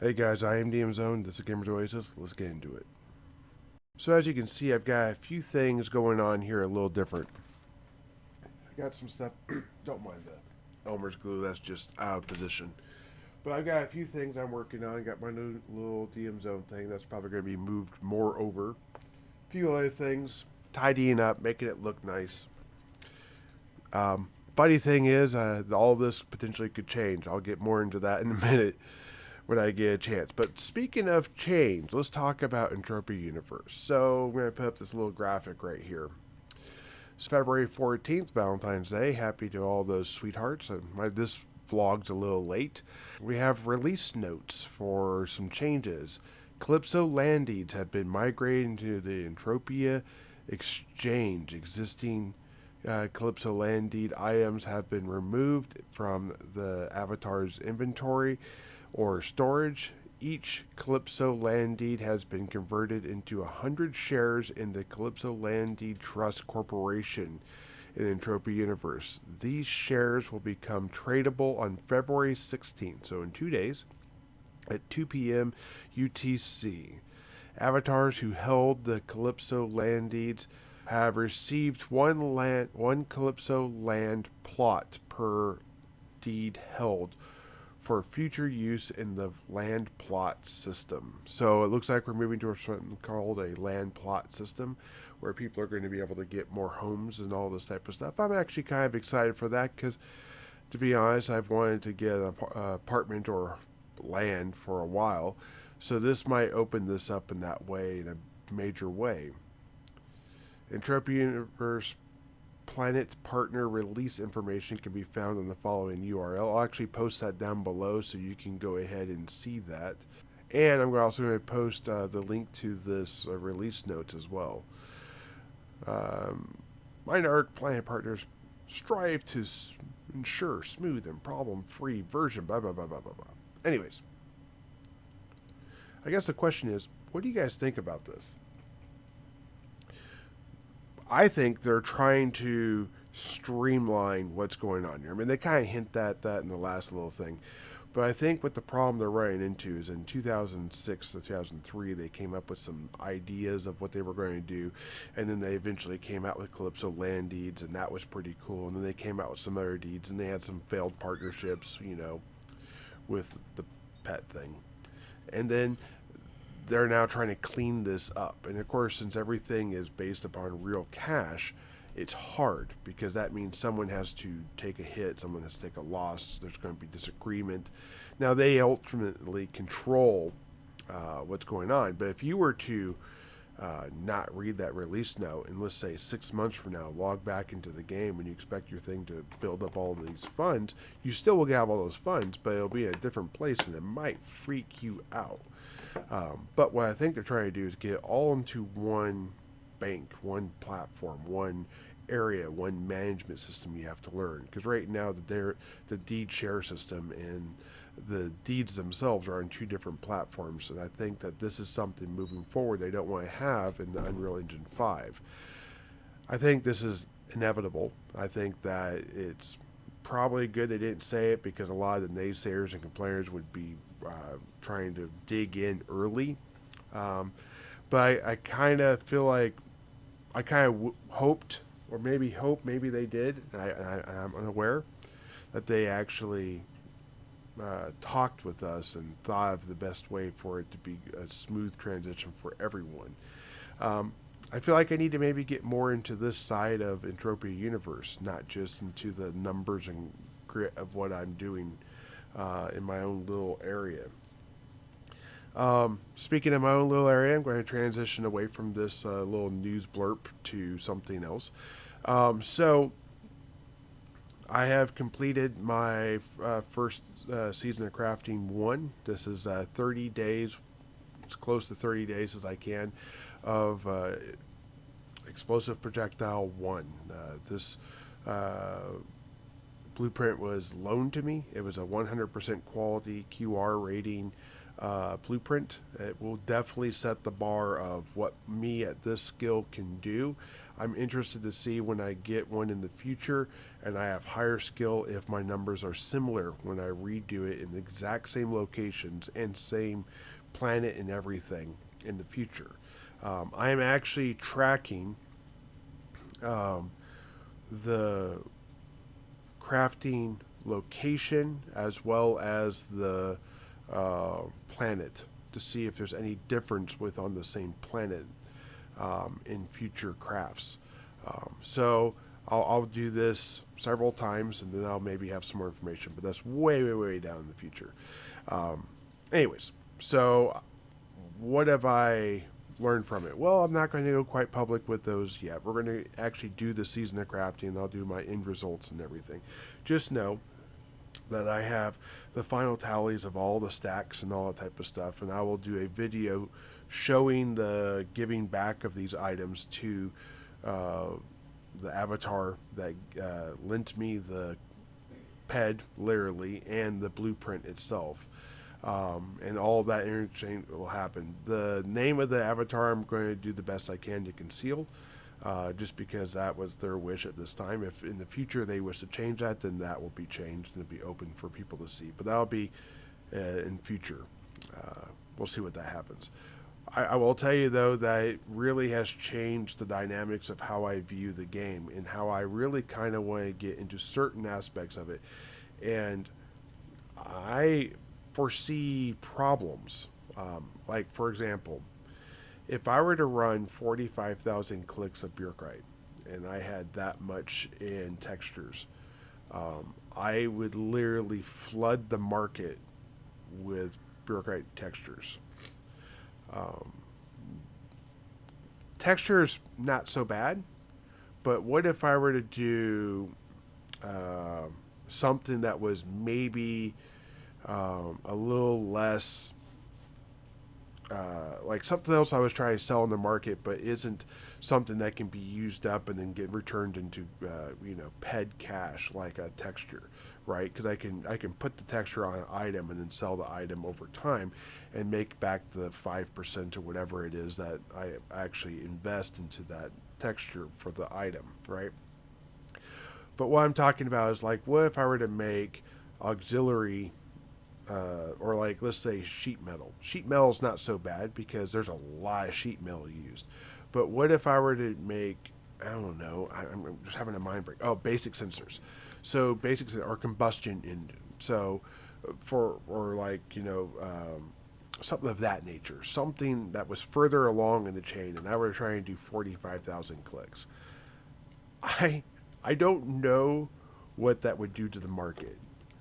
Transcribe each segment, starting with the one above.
Hey guys, I am DM Zone. This is Gamers Oasis. Let's get into it. So as you can see, I've got a few things going on here a little different. I got some stuff. Don't mind the Elmer's glue. That's just out of position. But I've got a few things I'm working on. I got my new little DM Zone thing. That's probably going to be moved more over. A few other things. Tidying up, making it look nice. Funny thing is, all this potentially could change. I'll get more into that in a minute when I get a chance. But speaking of change, let's talk about Entropia Universe. So I'm going to put up this little graphic right here. It's February 14th, Valentine's Day. Happy to all those sweethearts. This vlog's a little late. We have release notes for some changes. Calypso land deeds have been migrated into the Entropia Exchange. Existing Calypso land deed items have been removed from the avatar's inventory or storage. Each Calypso land deed has been converted into 100 shares in the Calypso Land Deed Trust Corporation in the Entropia Universe. These shares will become tradable on February 16th, so in 2 days, at 2 p.m. UTC. Avatars who held the Calypso land deeds have received one Calypso land plot per deed held for future use in the land plot system. So it looks like we're moving towards something called a land plot system where people are going to be able to get more homes and all this type of stuff. I'm actually kind of excited for that because, to be honest, I've wanted to get an apartment or land for a while. So this might open this up in that way, in a major way. Entropia Universe Planet Partner release information can be found on the following URL. I'll actually post that down below so you can go ahead and see that. And I'm also going to post the link to this release notes as well. Minor Planet Partners strive to ensure smooth and problem-free version, blah, blah, blah, blah, blah, blah. Anyways, I guess the question is, what do you guys think about this? I think they're trying to streamline what's going on here. I mean, they kind of hint at that in the last little thing. But I think what the problem they're running into is in 2006 to 2003, they came up with some ideas of what they were going to do. And then they eventually came out with Calypso land deeds, and that was pretty cool. And then they came out with some other deeds, and they had some failed partnerships, with the pet thing. And then they're now trying to clean this up. And of course, since everything is based upon real cash, it's hard because that means someone has to take a hit, someone has to take a loss, there's going to be disagreement. Now, they ultimately control what's going on, but if you were to not read that release note and let's say 6 months from now log back into the game when you expect your thing to build up all these funds, you still will have all those funds, but it'll be in a different place and it might freak you out. But what I think they're trying to do is get it all into one bank, one platform, one area, one management system you have to learn. Because right now the deed share system and the deeds themselves are on two different platforms, and I think that this is something moving forward they don't want to have in the Unreal Engine 5. I think this is inevitable. I think that it's probably good they didn't say it because a lot of the naysayers and complainers would be trying to dig in early. But I kind of feel like I kind of hoped, or maybe they did, and I'm unaware, that they actually talked with us and thought of the best way for it to be a smooth transition for everyone. I feel like I need to maybe get more into this side of Entropia Universe, not just into the numbers and grit of what I'm doing in my own little area. Speaking of my own little area, I'm going to transition away from this little news blurb to something else. So I have completed my first season of Crafting 1. This is 30 days, as close to 30 days as I can, of Explosive Projectile 1. This blueprint was loaned to me. It was a 100% quality QR rating blueprint. It will definitely set the bar of what me at this skill can do. I'm interested to see when I get one in the future and I have higher skill if my numbers are similar when I redo it in the exact same locations and same planet and everything in the future. I am actually tracking the crafting location as well as the planet to see if there's any difference with on the same planet in future crafts. So I'll do this several times and then I'll maybe have some more information, but that's way, way, way down in the future. Anyways, so what have I learned from it? Well, I'm not going to go quite public with those yet. We're going to actually do the season of crafting and I'll do my end results and everything. Just know that I have the final tallies of all the stacks and all that type of stuff, and I will do a video showing the giving back of these items to the avatar that lent me the ped, literally, and the blueprint itself. And all of that interchange will happen. The name of the avatar I'm going to do the best I can to conceal, just because that was their wish at this time. If in the future they wish to change that, then that will be changed and it'll be open for people to see. But that'll be in future. We'll see what that happens. I will tell you, though, that it really has changed the dynamics of how I view the game and how I really kind of want to get into certain aspects of it. And I foresee problems. Like, for example, if I were to run 45,000 clicks of bureaucrate and I had that much in textures, I would literally flood the market with bureaucrate textures. Textures not so bad, but what if I were to do something that was maybe a little less like something else I was trying to sell in the market, but isn't something that can be used up and then get returned into ped cash, like a texture, right? Because I can put the texture on an item and then sell the item over time and make back the 5% or whatever it is that I actually invest into that texture for the item, right? But what I'm talking about is, like, what if I were to make auxiliary or, like, let's say sheet metal. Sheet metal is not so bad because there's a lot of sheet metal used. But what if I were to make, I don't know, I'm just having a mind break. Oh, basic sensors. So basics are combustion engine. So something of that nature. Something that was further along in the chain, and I were trying to do 45,000 clicks. I don't know what that would do to the market.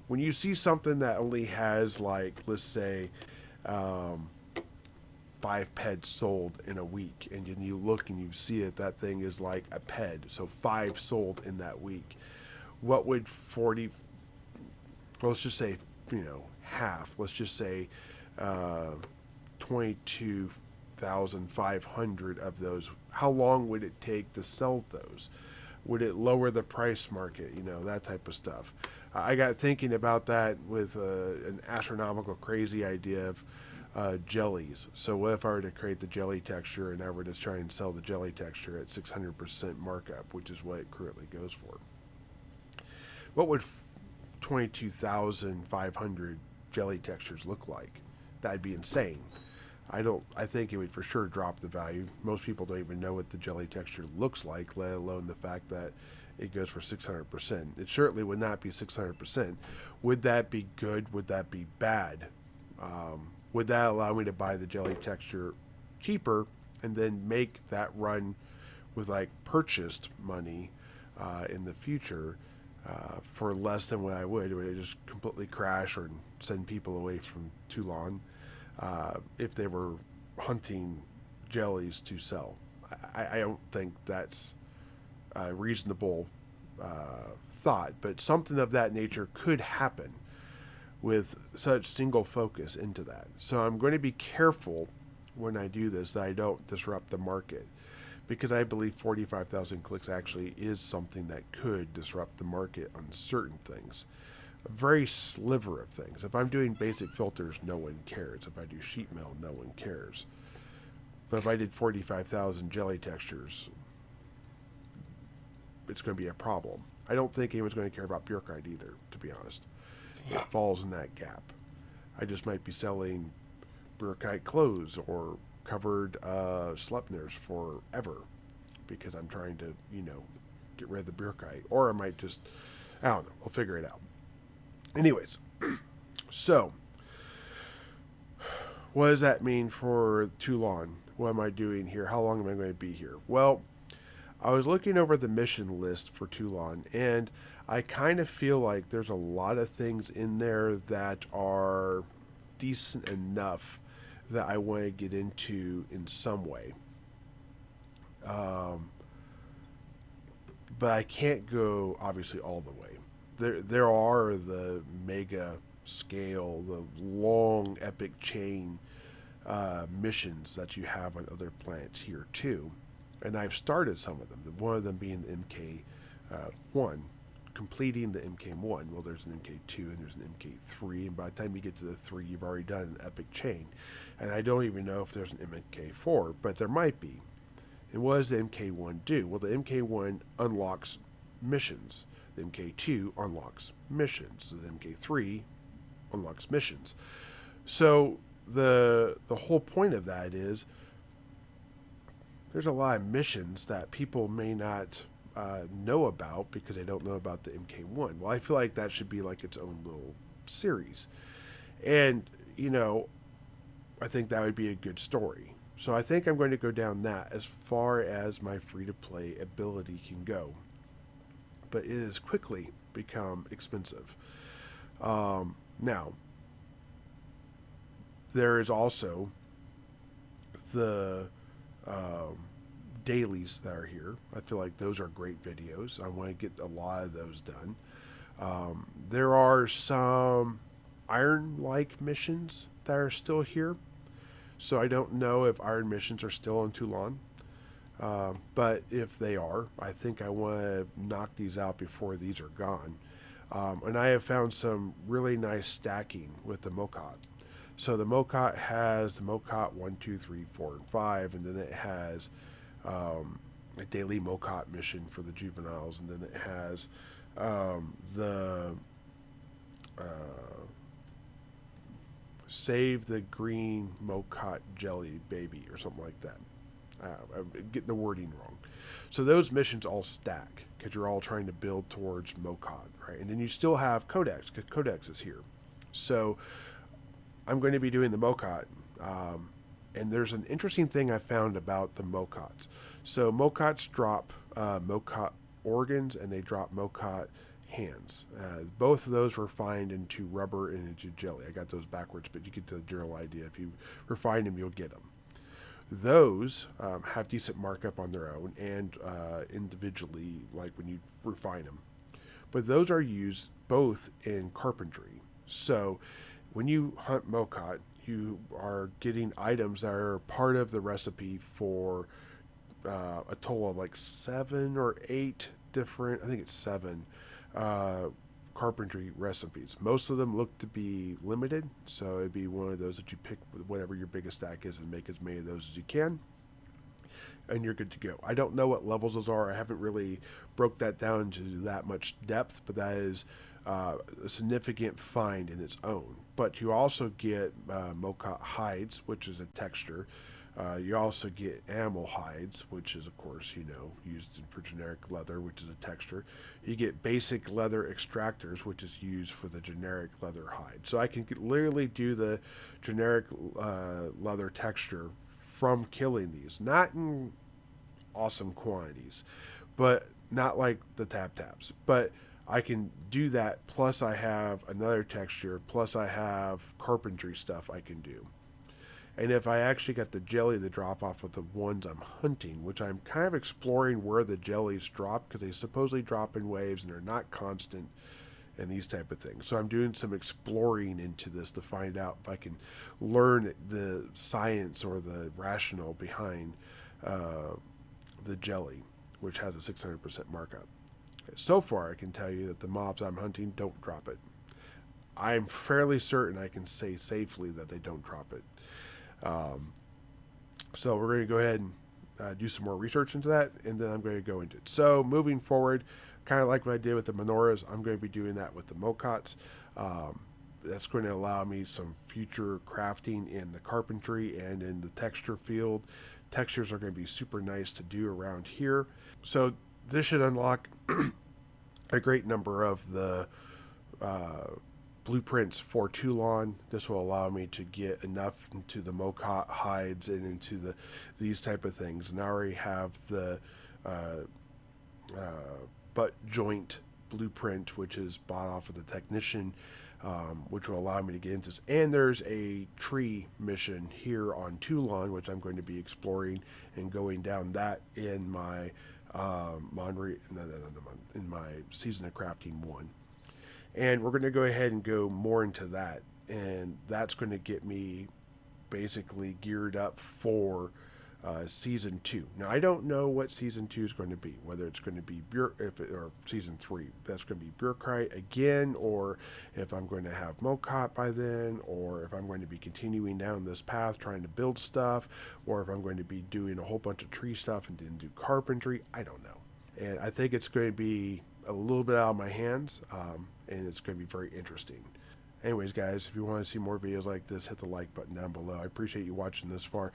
When you see something that only has, like, let's say, 5 peds sold in a week, and then you look and you see that thing is like a ped, so 5 sold in that week. What would 40? Well, let's just say, half. Let's just say 22,500 of those. How long would it take to sell those? Would it lower the price market? That type of stuff. I got thinking about that with an astronomical, crazy idea of jellies. So what if I were to create the jelly texture and I were to try and sell the jelly texture at 600% markup, which is what it currently goes for? What would 22,500 jelly textures look like? That'd be insane. I think it would for sure drop the value. Most people don't even know what the jelly texture looks like, let alone the fact that it goes for 600%. It certainly would not be 600%. Would that be good? Would that be bad? Would that allow me to buy the jelly texture cheaper and then make that run with, like, purchased money in the future for less than what I would? Would it just completely crash or send people away from Toulon if they were hunting jellies to sell? I don't think that's a reasonable thought, but something of that nature could happen with such single focus into that. So I'm going to be careful when I do this that I don't disrupt the market, because I believe 45,000 clicks actually is something that could disrupt the market on certain things. A very sliver of things. If I'm doing basic filters, no one cares. If I do sheet metal, no one cares. But if I did 45,000 jelly textures, it's going to be a problem. I don't think anyone's going to care about Bjorkite either, to be honest. It falls in that gap. I just might be selling Bjorkite clothes or covered Sleipnirs forever because I'm trying to, get rid of the Bjorkite. Or I might just, I don't know, we'll figure it out. Anyways, so what does that mean for Toulon? What am I doing here? How long am I going to be here? Well, I was looking over the mission list for Toulon, and I kind of feel like there's a lot of things in there that are decent enough that I want to get into in some way. But I can't go, obviously, all the way. There are the mega scale, the long epic chain missions that you have on other planets here too, and I've started some of them. One of them being the MK1, completing the MK1. Well, there's an MK2 and there's an MK3, and by the time you get to the 3, you've already done an epic chain. And I don't even know if there's an MK4, but there might be. And what does the MK1 do? Well, the MK1 unlocks missions. The MK2 unlocks missions. The MK3 unlocks missions. So the whole point of that is there's a lot of missions that people may not know about because they don't know about the MK1. Well, I feel like that should be like its own little series. And, I think that would be a good story. So I think I'm going to go down that as far as my free-to-play ability can go. But it has quickly become expensive. Now, there is also the dailies that are here. I feel like those are great videos. I want to get a lot of those done. There are some iron-like missions that are still here. So I don't know if iron missions are still on Toulon. But if they are, I think I want to knock these out before these are gone. And I have found some really nice stacking with the Mokot. So the Mokot has the Mokot 1, 2, 3, 4, and 5, and then it has a daily Mokot mission for the juveniles, and then it has the Save the Green Mokot Jelly Baby or something like that. I'm getting the wording wrong. So those missions all stack because you're all trying to build towards Mokot, right? And then you still have Codex because Codex is here. So I'm going to be doing the Mokot. And there's an interesting thing I found about the Mokots. So Mokots drop Mokot organs and they drop Mokot hands. Both of those refined into rubber and into jelly. I got those backwards, but you get the general idea. If you refine them, you'll get them. Those have decent markup on their own and individually, like when you refine them. But those are used both in carpentry. So when you hunt Mokot, you are getting items that are part of the recipe for a total of like 7 or 8 different, I think it's 7 carpentry recipes. Most of them look to be limited, so it'd be one of those that you pick whatever your biggest stack is and make as many of those as you can, and you're good to go. I don't know what levels those are. I haven't really broke that down to that much depth, but that is a significant find in its own. But you also get Mokot hides, which is a texture. You also get animal hides, which is, of course, used for generic leather, which is a texture. You get basic leather extractors, which is used for the generic leather hide. So I can literally do the generic leather texture from killing these. Not in awesome quantities, but not like the tabs. But I can do that, plus I have another texture, plus I have carpentry stuff I can do. And if I actually got the jelly to drop off with the ones I'm hunting, which I'm kind of exploring where the jellies drop, because they supposedly drop in waves and they're not constant and these type of things. So I'm doing some exploring into this to find out if I can learn the science or the rationale behind the jelly, which has a 600% markup. So far, I can tell you that the mobs I'm hunting don't drop it. I'm fairly certain I can say safely that they don't drop it. So we're going to go ahead and do some more research into that, and then I'm going to go into it. So moving forward, kind of like what I did with the menorahs, I'm going to be doing that with the mocots. That's going to allow me some future crafting in the carpentry and in the texture field. Textures are going to be super nice to do around here. So this should unlock a great number of the blueprints for Toulon. This will allow me to get enough into the mocot hides and into these type of things. And I already have the butt joint blueprint, which is bought off of the technician, which will allow me to get into this. And there's a tree mission here on Toulon, which I'm going to be exploring and going down that in my in my Season of Crafting 1. And we're going to go ahead and go more into that, and that's going to get me basically geared up for Season 2. Now, I don't know what Season 2 is going to be, whether it's going to be or Season 3. That's going to be Bureaucrat again, or if I'm going to have Mocot by then, or if I'm going to be continuing down this path trying to build stuff, or if I'm going to be doing a whole bunch of tree stuff and then do carpentry. I don't know. And I think it's going to be a little bit out of my hands, and it's going to be very interesting. Anyways, guys, if you want to see more videos like this, hit the like button down below. I appreciate you watching this far.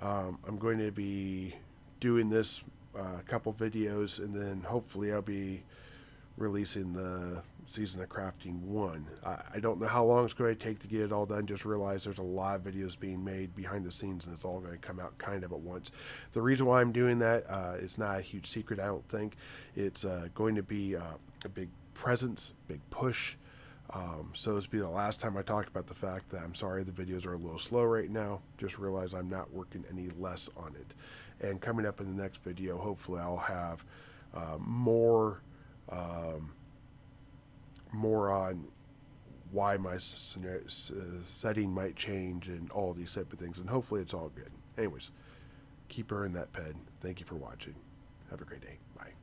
I'm going to be doing this couple videos, and then hopefully I'll be releasing the Season of Crafting 1. I don't know how long it's going to take to get it all done. Just realize there's a lot of videos being made behind the scenes, and it's all going to come out kind of at once. The reason why I'm doing that is not a huge secret, I don't think. It's going to be a big presence, big push. So this will be the last time I talk about the fact that I'm sorry the videos are a little slow right now. Just realize I'm not working any less on it. And coming up in the next video, hopefully I'll have more on why my setting might change and all these type of things. And hopefully it's all good. Anyways, keep earning that pen. Thank you for watching. Have a great day. Bye.